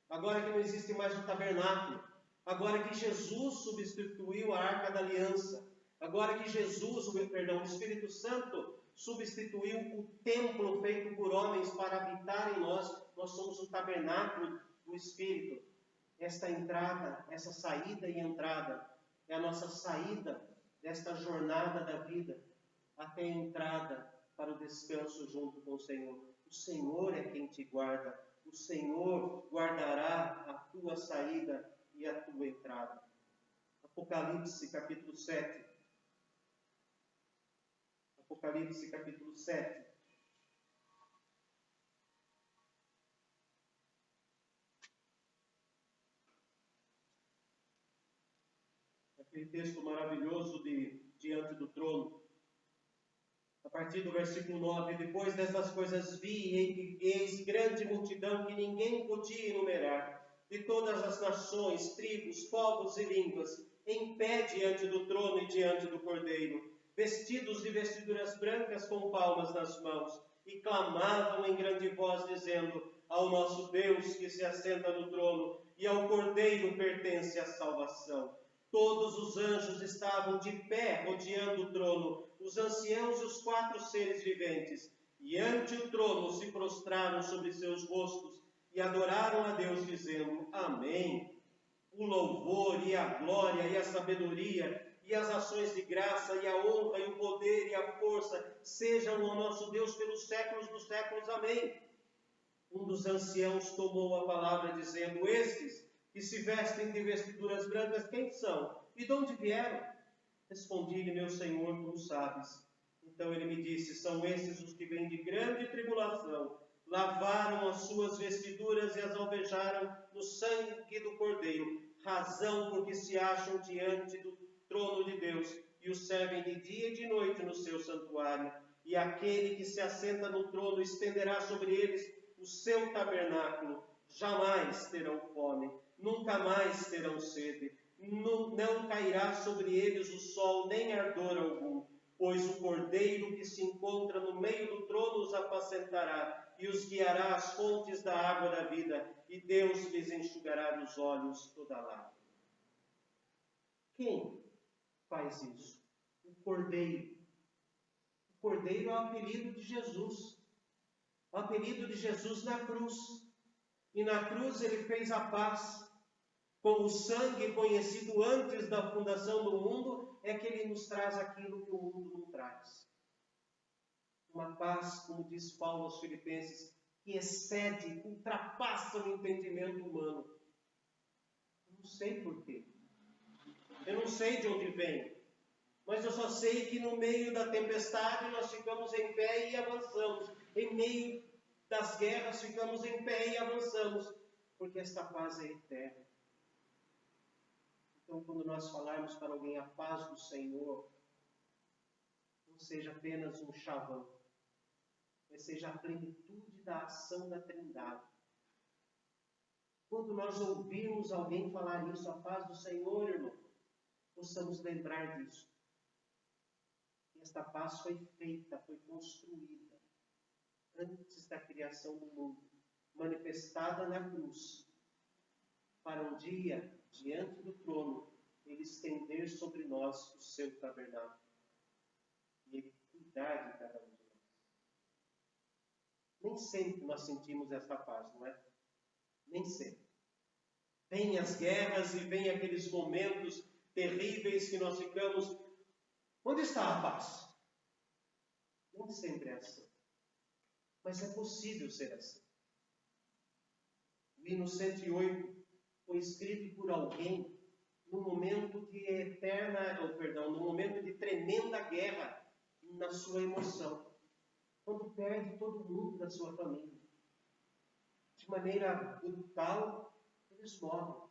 agora que não existe mais o tabernáculo, agora que Jesus substituiu a Arca da Aliança, agora que o Espírito Santo substituiu o templo feito por homens para habitar em nós, nós somos o tabernáculo do Espírito. Esta entrada, essa saída e entrada, é a nossa saída desta jornada da vida até a entrada para o descanso junto com o Senhor. O Senhor é quem te guarda. O Senhor guardará a tua saída e a tua entrada. Apocalipse capítulo 7. Apocalipse capítulo 7. Aquele texto maravilhoso de diante do trono. A partir do versículo 9, depois dessas coisas vi, e eis grande multidão que ninguém podia enumerar, de todas as nações, tribos, povos e línguas, em pé diante do trono e diante do Cordeiro, vestidos de vestiduras brancas com palmas nas mãos, e clamavam em grande voz, dizendo: ao nosso Deus que se assenta no trono, e ao Cordeiro pertence a salvação. Todos os anjos estavam de pé rodeando o trono, os anciãos e os 4 seres viventes, e ante o trono se prostraram sobre seus rostos e adoraram a Deus, dizendo: amém. O louvor e a glória e a sabedoria e as ações de graça e a honra e o poder e a força sejam ao nosso Deus pelos séculos dos séculos. Amém. Um dos anciãos tomou a palavra, dizendo: estes que se vestem de vestiduras brancas, quem são? E de onde vieram? Respondi-lhe: meu Senhor, tu sabes. Então ele me disse: são esses os que vêm de grande tribulação, lavaram as suas vestiduras e as alvejaram no sangue do Cordeiro, razão porque se acham diante do trono de Deus e o servem de dia e de noite no seu santuário. E aquele que se assenta no trono estenderá sobre eles o seu tabernáculo. Jamais terão fome, nunca mais terão sede, não cairá sobre eles o sol, nem ardor algum, pois o Cordeiro que se encontra no meio do trono os apacentará e os guiará às fontes da água da vida, e Deus lhes enxugará dos olhos toda lágrima. Quem faz isso? O Cordeiro. O Cordeiro é o apelido de Jesus. O apelido de Jesus na cruz. E na cruz ele fez a paz. Com o sangue conhecido antes da fundação do mundo, é que ele nos traz aquilo que o mundo não traz. Uma paz, como diz Paulo aos Filipenses, que excede, ultrapassa o entendimento humano. Eu não sei porquê. Eu não sei de onde vem. Mas eu só sei que no meio da tempestade nós ficamos em pé e avançamos. Em meio das guerras ficamos em pé e avançamos. Porque esta paz é eterna. Então, quando nós falarmos para alguém a paz do Senhor, não seja apenas um chavão, mas seja a plenitude da ação da Trindade. Quando nós ouvirmos alguém falar isso, a paz do Senhor, irmão, possamos lembrar disso. Esta paz foi feita, foi construída antes da criação do mundo, manifestada na cruz, para um dia, diante do trono, ele estender sobre nós o seu tabernáculo e ele cuidar de cada um de nós. Nem sempre nós sentimos esta paz, não é? Nem sempre. Vêm as guerras e vêm aqueles momentos terríveis que nós ficamos: onde está a paz? Nem sempre é assim. Mas é possível ser assim. O hino 108 foi escrito por alguém no momento no momento de tremenda guerra na sua emoção. Quando perde todo mundo da sua família. De maneira brutal, eles morrem.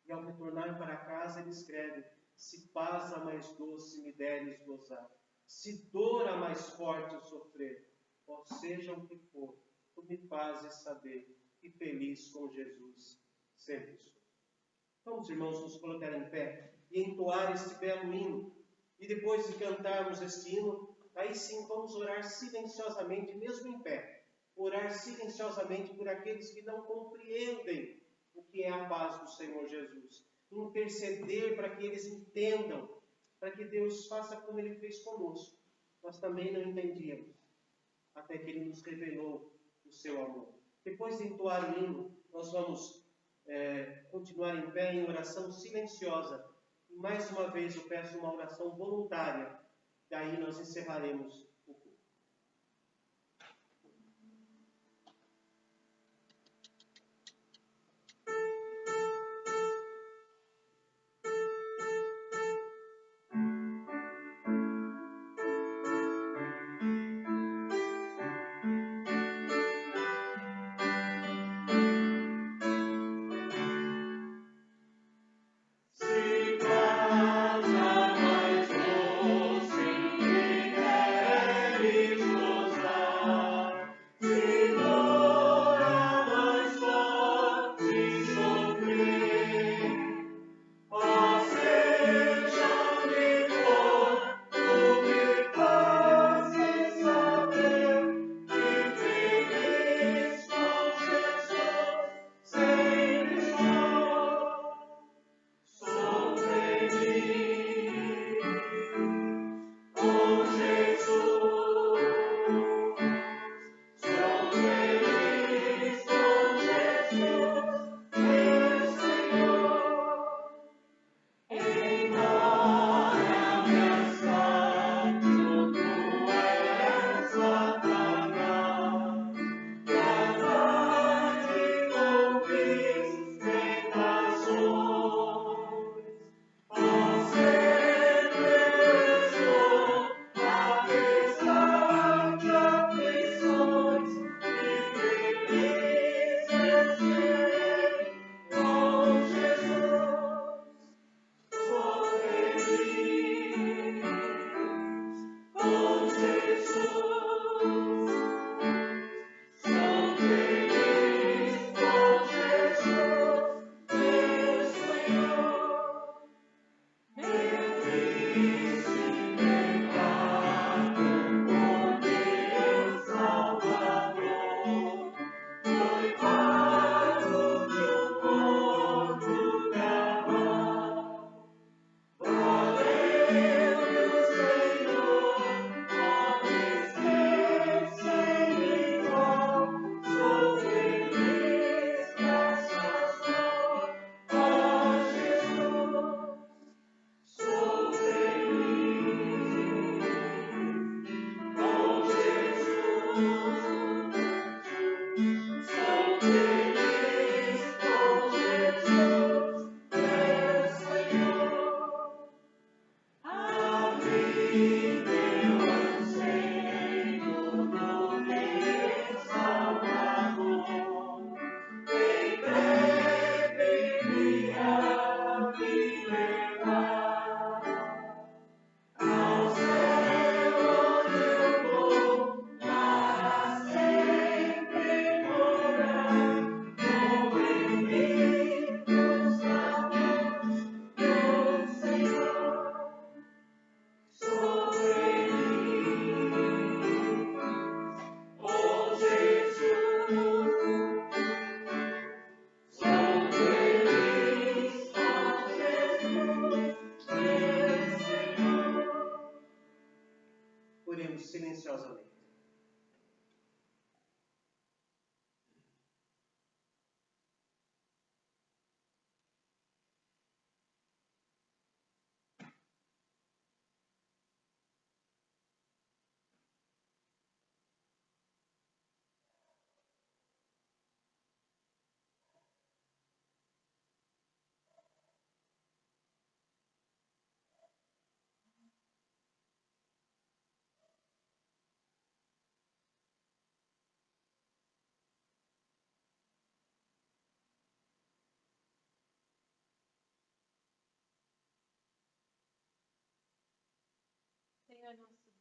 E ao retornar para casa, ele escreve: Se paz a mais doce me deres gozar, se dor a mais forte eu sofrer, ó seja o que for, tu me fazes saber que feliz com Jesus sempre sou. Vamos, irmãos, nos colocar em pé e entoar este belo hino. E depois de cantarmos este hino, aí sim vamos orar silenciosamente, mesmo em pé. Orar silenciosamente por aqueles que não compreendem o que é a paz do Senhor Jesus. Interceder para que eles entendam, para que Deus faça como Ele fez conosco. Nós também não entendíamos, até que Ele nos revelou o seu amor. Depois de entoar o hino, nós vamos continuar em pé em oração silenciosa. E mais uma vez eu peço uma oração voluntária. Daí nós encerraremos o culto. Se paz a mais doce me deres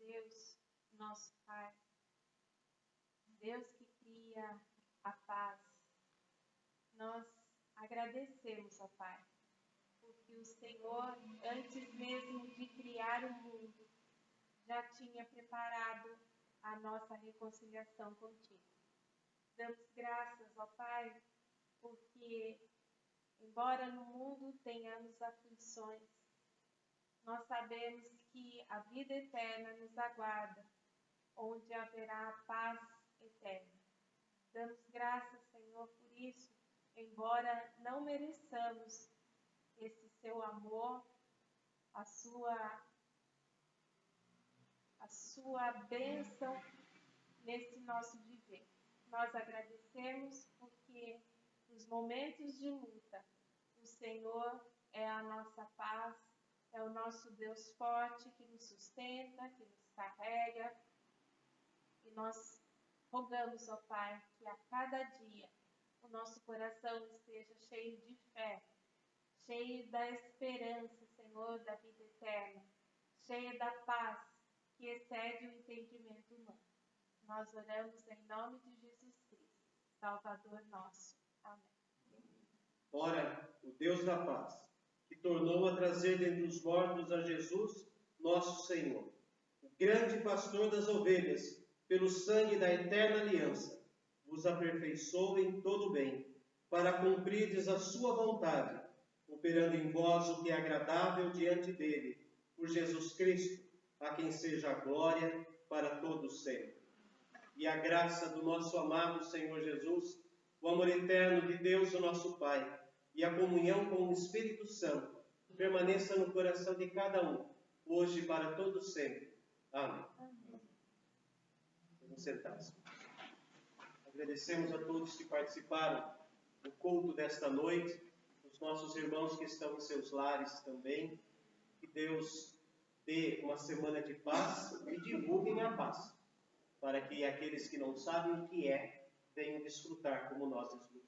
Deus, nosso Pai, Deus que cria a paz, nós agradecemos, ó Pai, porque o Senhor, antes mesmo de criar o mundo, já tinha preparado a nossa reconciliação contigo. Damos graças, ó Pai, porque, embora no mundo tenhamos aflições, nós sabemos que a vida eterna nos aguarda, onde haverá a paz eterna. Damos graças, Senhor, por isso, embora não mereçamos esse seu amor, a sua bênção nesse nosso viver. Nós agradecemos porque nos momentos de luta, o Senhor é a nossa paz, é o nosso Deus forte que nos sustenta, que nos carrega. E nós rogamos, ó Pai, que a cada dia o nosso coração esteja cheio de fé, cheio da esperança, Senhor, da vida eterna, cheio da paz que excede o entendimento humano. Nós oramos em nome de Jesus Cristo, Salvador nosso. Amém. Ora, o Deus da paz, que tornou a trazer dentre os mortos a Jesus, nosso Senhor, o grande pastor das ovelhas, pelo sangue da eterna aliança, vos aperfeiçoe em todo o bem, para cumprirdes a sua vontade, operando em vós o que é agradável diante dele, por Jesus Cristo, a quem seja a glória para todos sempre. E a graça do nosso amado Senhor Jesus, o amor eterno de Deus, o nosso Pai, e a comunhão com o Espírito Santo, permaneça no coração de cada um, hoje e para todos sempre. Amém. Vamos sentar-se. Agradecemos a todos que participaram do culto desta noite, os nossos irmãos que estão em seus lares também. Que Deus dê uma semana de paz e divulguem a paz, para que aqueles que não sabem o que é, venham desfrutar como nós desfrutamos.